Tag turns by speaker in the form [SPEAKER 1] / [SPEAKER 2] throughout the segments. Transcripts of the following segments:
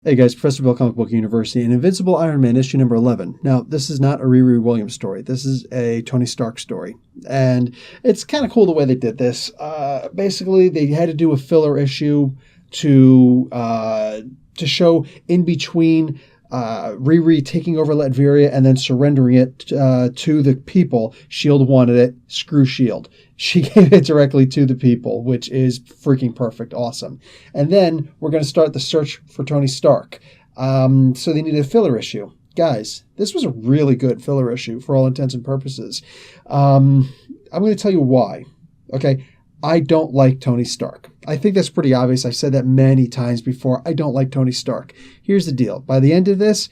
[SPEAKER 1] Hey guys, Professor Bill, Comic Book University, and Invincible Iron Man, issue number 11. Now, this is not a Riri Williams story. This is a Tony Stark story. And it's kind of cool the way they did this. Basically, they had to do a filler issue to show in between Riri taking over Latveria and then surrendering it to the people. S.H.I.E.L.D. wanted it. Screw S.H.I.E.L.D. She gave it directly to the people, which is freaking perfect. Awesome. And then we're going to start the search for Tony Stark. So they needed a filler issue. Guys, this was a really good filler issue for all intents and purposes. I'm going to tell you why. Okay. I don't like Tony Stark. I think that's pretty obvious. I've said that many times before. I don't like Tony Stark. Here's the deal. By the end of this,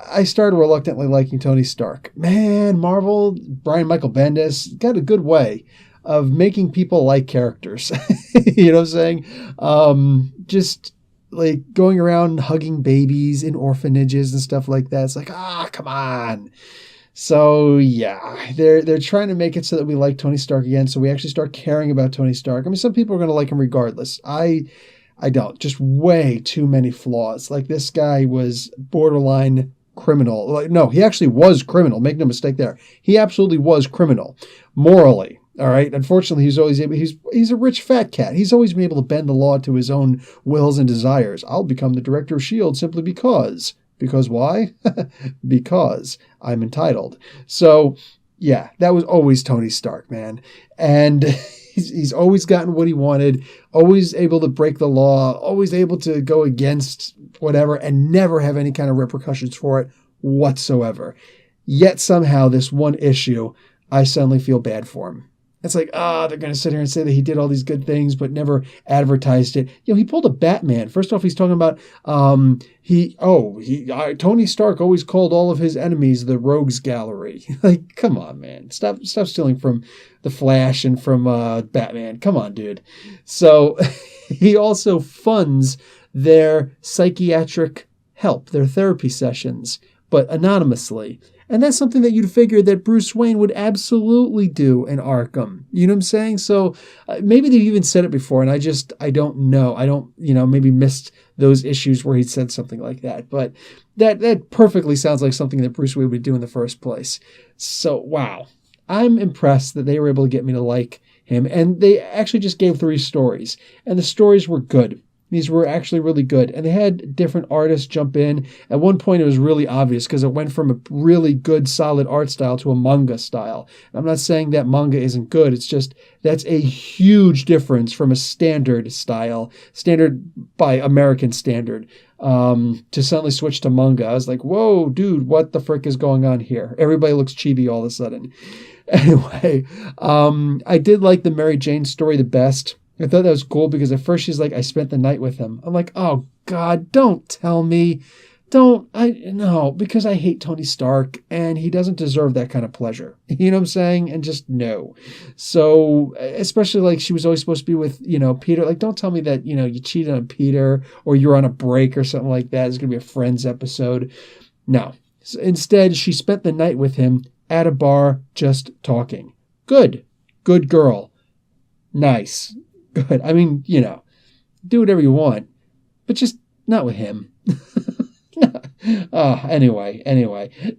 [SPEAKER 1] I started reluctantly liking Tony Stark. Man, Marvel, Brian Michael Bendis, got a good way of making people like characters. You know what I'm saying? Just like going around hugging babies in orphanages and stuff like that. It's like, come on. So yeah, they're trying to make it so that we like Tony Stark again, so we actually start caring about Tony Stark. I mean, some people are going to like him regardless. I don't. Just way too many flaws. Like, this guy was borderline criminal. Like, no, he actually was criminal. Make no mistake there. He absolutely was criminal, morally. All right. Unfortunately, he's a rich fat cat. He's always been able to bend the law to his own wills and desires. I'll become the director of S.H.I.E.L.D. simply because. Because why? Because I'm entitled. So, yeah, that was always Tony Stark, man. And he's always gotten what he wanted, always able to break the law, always able to go against whatever and never have any kind of repercussions for it whatsoever. Yet somehow this one issue, I suddenly feel bad for him. It's like, they're going to sit here and say that he did all these good things, but never advertised it. You know, he pulled a Batman. First off, he's talking about, Tony Stark always called all of his enemies the Rogues Gallery. Like, come on, man. Stop stealing from the Flash and from Batman. Come on, dude. So he also funds their psychiatric help, their therapy sessions, but anonymously. And that's something that you'd figure that Bruce Wayne would absolutely do in Arkham. You know what I'm saying? So maybe they've even said it before, and I don't know. I don't, maybe missed those issues where he said something like that. But that perfectly sounds like something that Bruce Wayne would do in the first place. So, wow. I'm impressed that they were able to get me to like him. And they actually just gave 3 stories. And the stories were good. These were actually really good. And they had different artists jump in. At one point, it was really obvious because it went from a really good, solid art style to a manga style. And I'm not saying that manga isn't good. It's just that's a huge difference from a standard style, standard by American standard, to suddenly switch to manga. I was like, whoa, dude, what the frick is going on here? Everybody looks chibi all of a sudden. Anyway, I did like the Mary Jane story the best. I thought that was cool because at first she's like, I spent the night with him. I'm like, oh God, don't tell me. No, because I hate Tony Stark and he doesn't deserve that kind of pleasure. You know what I'm saying? And just no. So, especially like she was always supposed to be with, Peter. Like, don't tell me that, you cheated on Peter or you're on a break or something like that. It's going to be a Friends episode. No. So instead, she spent the night with him at a bar just talking. Good. Good girl. Nice. Good. I mean, do whatever you want, but just not with him. Anyway,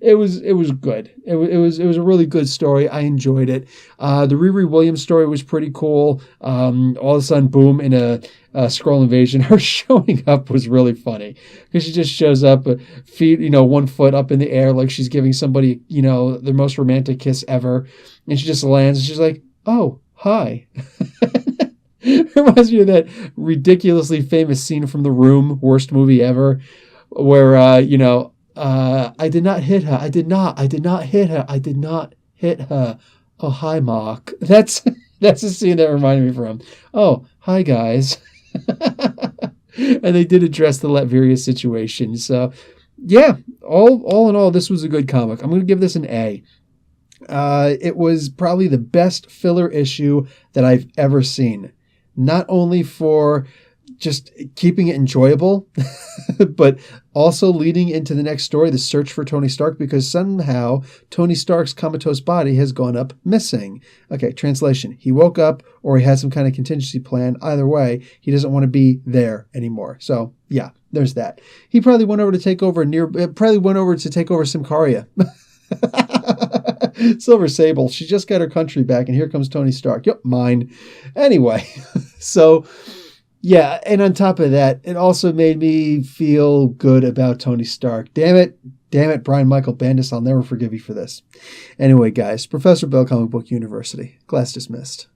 [SPEAKER 1] it was good. It was a really good story. I enjoyed it. The Riri Williams story was pretty cool. All of a sudden, boom, in a Skrull invasion. Her showing up was really funny because she just shows up, feet, 1 foot up in the air, like she's giving somebody, their most romantic kiss ever, and she just lands. And she's like, "Oh, hi." It reminds me of that ridiculously famous scene from The Room, worst movie ever, where, I did not hit her. I did not hit her. I did not hit her. Oh, hi, Mark. That's a scene that reminded me from. Oh, hi, guys. And they did address the Latveria situation. So, yeah, all in all, this was a good comic. I'm going to give this an A. It was probably the best filler issue that I've ever seen. Not only for just keeping it enjoyable, but also leading into the next story, the search for Tony Stark, because somehow Tony Stark's comatose body has gone up missing. Okay, translation. He woke up or he had some kind of contingency plan. Either way, he doesn't want to be there anymore. So yeah, there's that. He probably went over to take over Symkaria. Silver Sable. She just got her country back, and here comes Tony Stark. Yep, mine. Anyway, so yeah, and on top of that, it also made me feel good about Tony Stark. Damn it, Brian Michael Bendis, I'll never forgive you for this. Anyway, guys, Professor Bell, Comic Book University. Class dismissed.